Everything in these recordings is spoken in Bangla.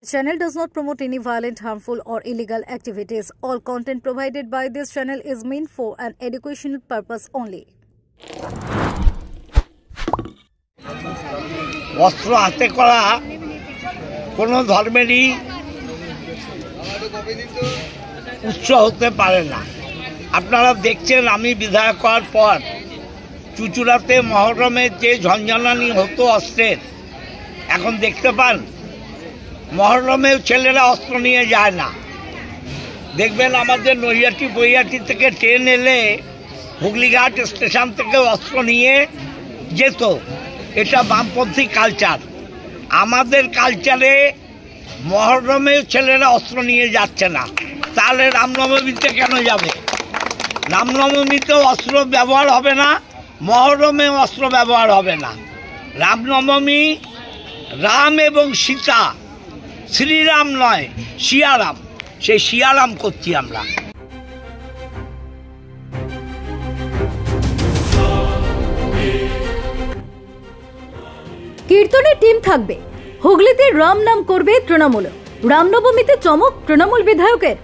The channel does not promote any violent, harmful, or illegal activities. All content provided by this channel is meant for an educational purpose only. অস্ত্র হাতে করা কোনো ধর্মেরই উৎস হতে পারে না। আপনারা দেখছেন আমি বিধায়ক হওয়ার পর চুঁচুড়াতে মহরমের যে ঝঞ্ঝানি হতো অস্ত্রের, এখন দেখতে পান মহরমেও ছেলেরা অস্ত্র নিয়ে যায় না। দেখবেন আমাদের নৈহাটি বৈহাটি থেকে ট্রেন এলে হুগলিঘাট স্টেশন থেকে অস্ত্র নিয়ে যেত। এটা বামপন্থী কালচার। আমাদের কালচারে মহরমেও ছেলেরা অস্ত্র নিয়ে যাচ্ছে না, তাহলে রামনবমীতে কেন যাবে? রামনবমীতেও অস্ত্র ব্যবহার হবে না, মহরমেও অস্ত্র ব্যবহার হবে না। রামনবমী রাম এবং সীতা, শ্রীরাম নয় সিয়ারাম, সেই সিয়ারাম করছি আমরা। কীর্তনের টিম থাকবে, হুগলিতে রাম নাম করবে তৃণমূল। রামনবমীতে চমক তৃণমূল বিধায়কের।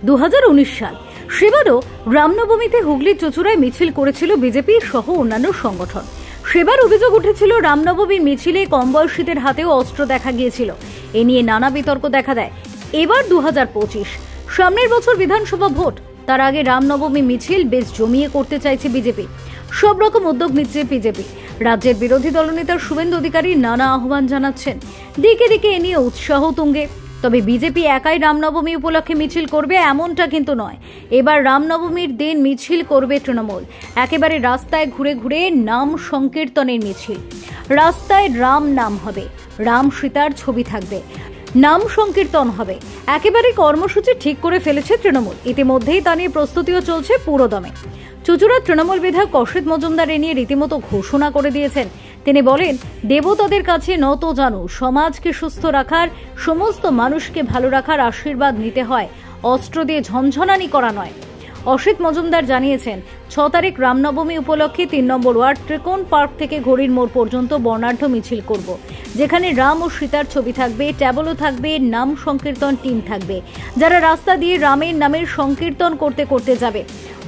2019 সাল, সেবারও রামনবমীতে হুগলির চুঁচুড়ায় মিছিল করেছিল বিজেপি সহ অন্যান্য সংগঠন। সেবার অভিযোগ উঠেছিল রামনবমী মিছিলে কম বয়সীদের হাতেও অস্ত্র দেখা গিয়েছিল। এ নিয়ে নানা বিতর্ক দেখা দেয়। এবার 2025, সামনের বছর বিধানসভা ভোট, তার আগে রামনবমী মিছিল বেশ জমিয়ে করতে চাইছে বিজেপি। সব রকম উদ্যোগ নিচ্ছে বিজেপি। রাজ্যের বিরোধী দলনেতা শুভেন্দু অধিকারী নানা আহ্বান জানাচ্ছেন। দিকে দিকে এ নিয়ে উৎসাহ তুঙ্গে। তবে বিজেপি একাই রামনবমী উপলক্ষে মিছিল করবে এমনটা কিন্তু নয়। এবার রামনবমীর দিন মিছিল করবে তৃণমূল। একেবারে রাস্তায় ঘুরে ঘুরে নাম সংকীর্তনের মিছিল। রাস্তায় রাম নাম হবে, রাম সীতার ছবি থাকবে, নাম সংকীর্তন হবে। একেবারে কর্মসূচি ঠিক করে ফেলেছে তৃণমূল। ইতিমধ্যেই তা নিয়ে প্রস্তুতিও চলছে পুরোদমে। চুঁচুড়ার তৃণমূল বিধায়ক অসিত মজুমদার এ নিয়ে রীতিমতো ঘোষণা করে দিয়েছেন। তিনি বলেন, দেবতাদের কাছে নত জানু, সমাজকে সুস্থ রাখার, সমস্ত মানুষকে ভালো রাখার আশীর্বাদ নিতে হয়, অস্ত্র দিয়ে ঝনঝনানি করা নয়। অসিত মজুমদার জানিয়েছেন, 6 তারিখ রামনবমী উপলক্ষে 3 নম্বর ওয়ার্ড ত্রিকোণ পার্ক থেকে ঘড়ির মোড় পর্যন্ত বর্ণাঢ্য মিছিল করব, যেখানে রাম ও সীতার ছবি থাকবে, ট্যাবলও থাকবে, নাম সংকীর্তন টিম থাকবে, যারা রাস্তা দিয়ে রামের নামের সংকীর্তন করতে করতে যাবে।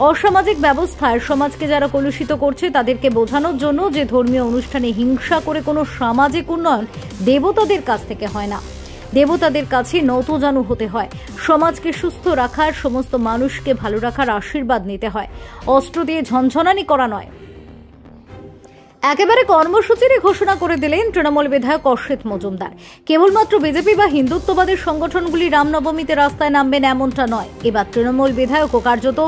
অসামাজিক ব্যবস্থায় সমাজকে যারা কলুষিত করছে তাদেরকে বোঝানোর জন্য যে ধর্মীয় অনুষ্ঠানে হিংসা করে কোনো সামাজিক উন্নয়ন দেবতাদের কাছ থেকে হয় না। দেবতাদের কাছে নতজানু হতে হয়, সমাজকে সুস্থ রাখার, সমস্ত মানুষকে ভালো রাখার আশীর্বাদ নিতে হয়, অস্ত্র দিয়ে ঝনঝনানি করা নয়। একেবারে কর্মসূচিরই ঘোষণা করে দিলেন তৃণমূল বিধায়ক অসিত মজুমদার। কেবলমাত্র বিজেপি বা হিন্দুত্ববাদের সংগঠনগুলি রামনবমীতে রাস্তায় নামবেন এমনটা নয়। এবার তৃণমূল বিধায়কও কার্যত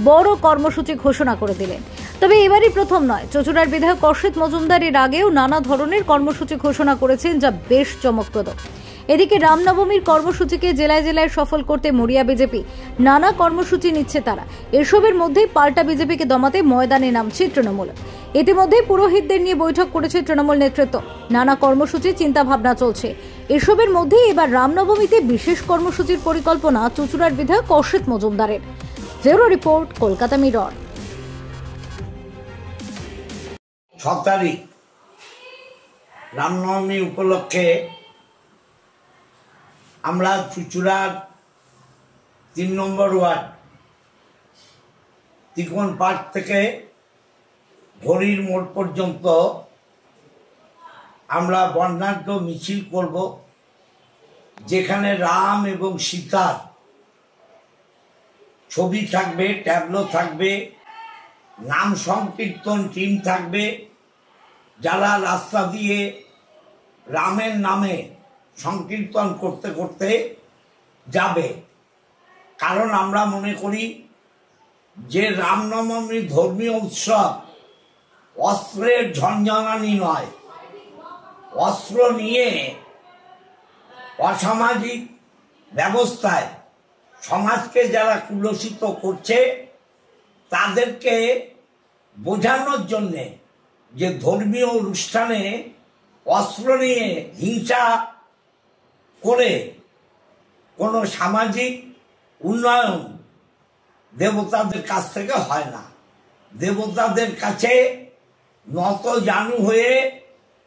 বড় কর্মসূচি ঘোষণা করে দিলেন। তবে এবারই প্রথম নয়, চুঁচুড়ার বিধায়ক অসিত মজুমদার এর আগেও নানা ধরনের কর্মসূচি ঘোষণা করেছেন, যা বেশ চমকপ্রদ। এদিকে রামনবমীর কর্মসূচিকে জেলায় জেলায় সফল করতে মরিয়া বিজেপি। নানা কর্মসূচি নিচ্ছে তারা। এসবের মধ্যেই পাল্টা বিজেপিকে দমাতে ময়দানে নামছে তৃণমূল। ইতিমধ্যে পুরোহিতদের নিয়ে বৈঠক করেছে তৃণমূল নেতৃত্ব। নানা কর্মসূচি চিন্তা ভাবনা চলছে। এসবের মধ্যেই এবার রামনবমীতে বিশেষ কর্মসূচির পরিকল্পনা চুঁচুড়ার বিধায়ক অসিত মজুমদারের। Bureau report, Kolkata mirror. 6 তারিখ রামনবমী উপলক্ষে আমরা চুঁচুড়ার 3 নম্বর ওয়ার্ড ত্রিকোণ পার্ক থেকে ঘড়ির মোড় পর্যন্ত আমরা বর্ণাঢ্য মিছিল করব, যেখানে রাম এবং সীতার ছবি থাকবে, ট্যাবলো থাকবে, নাম সংকীর্তন টিম থাকবে, যারা রাস্তা দিয়ে রামের নামে সংকীর্তন করতে করতে যাবে। কারণ আমরা মনে করি যে রামনবমী ধর্মীয় উৎসব অস্ত্রের ঝঞ্ঝানি নয়। অস্ত্র নিয়ে অসামাজিক ব্যবস্থায় সমাজকে যারা কুলসিত করছে তাদেরকে বোঝানোর জন্যে যে ধর্মীয় অনুষ্ঠানে অস্ত্র নিয়ে হিংসা করে কোনো সামাজিক উন্নয়ন দেবতাদের কাছ থেকে হয় না। দেবতাদের কাছে নত জানু হয়ে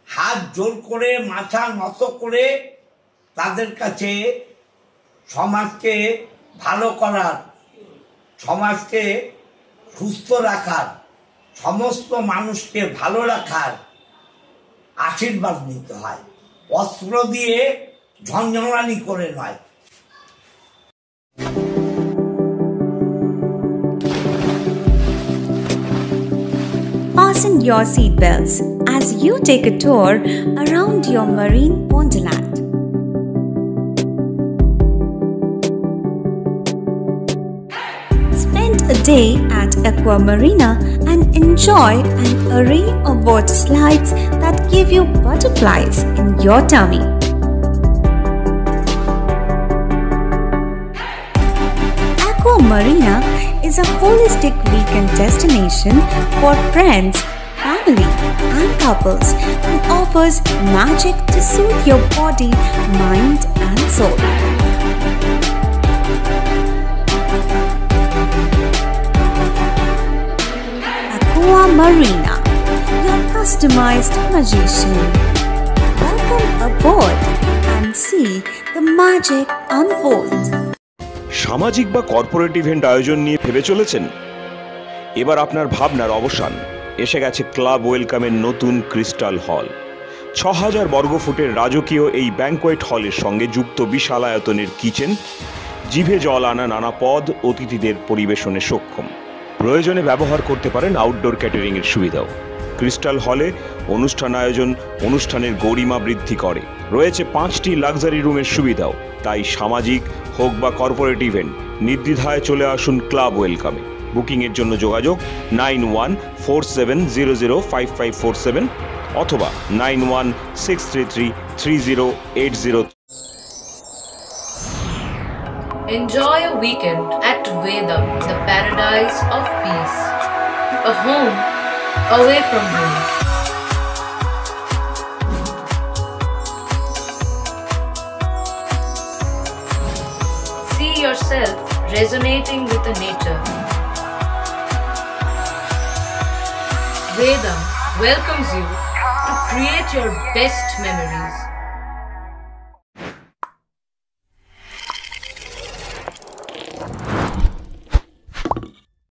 হাত জোর করে মাথা নত করে তাদের কাছে সমাজকে ভালো করার, সমাজকে সুস্থ রাখার, সমস্ত মানুষকে ভালো রাখার আশীর্বাদ নিতে হয়, অস্ত্র দিয়ে ঝঞ্ঝনানি করে নয়। Fasten your seatbelts as you take a tour around your marine wonderland. Spend a day at Aqua Marina and enjoy an array of water slides that give you butterflies in your tummy. Aqua Marina is a holistic weekend destination for friends, family, and couples and offers magic to soothe your body, mind, and soul. Aqua Marina, your customized magician. Welcome aboard and see the magic unfold. সামাজিক বা কর্পোরেট ইভেন্ট আয়োজন নিয়ে ভেবে চলেছেন? এবার আপনার ভাবনার অবসান। এসে গেছে ক্লাব ওয়েলকামের নতুন ক্রিস্টাল হল। ৬,০০০ বর্গফুটের রাজকীয় এই ব্যাংকোয়েট হলের সঙ্গে যুক্ত বিশাল আয়তনের কিচেন, জিভে জল আনা নানা পদ অতিথিদের পরিবেশনে সক্ষম। প্রয়োজনে ব্যবহার করতে পারেন আউটডোর ক্যাটারিংয়ের সুবিধাও। ক্রিস্টাল হলে অনুষ্ঠান আয়োজন অনুষ্ঠানের গরিমা বৃদ্ধি করে। রয়েছে ৫টি লাক্সারি রুমের সুবিধাও। তাই সামাজিক হোক বা কর্পোরেট ইভেন্ট নির্দ্বিধায় চলে আসুন ক্লাব ওয়েলকামে। বুকিংয়ের জন্য যোগাযোগ 9147005547 অথবা 9163333080। Enjoy a weekend at Vedam, the paradise of peace. A home away from home. See yourself resonating with the nature. Vedam welcomes you to create your best memories.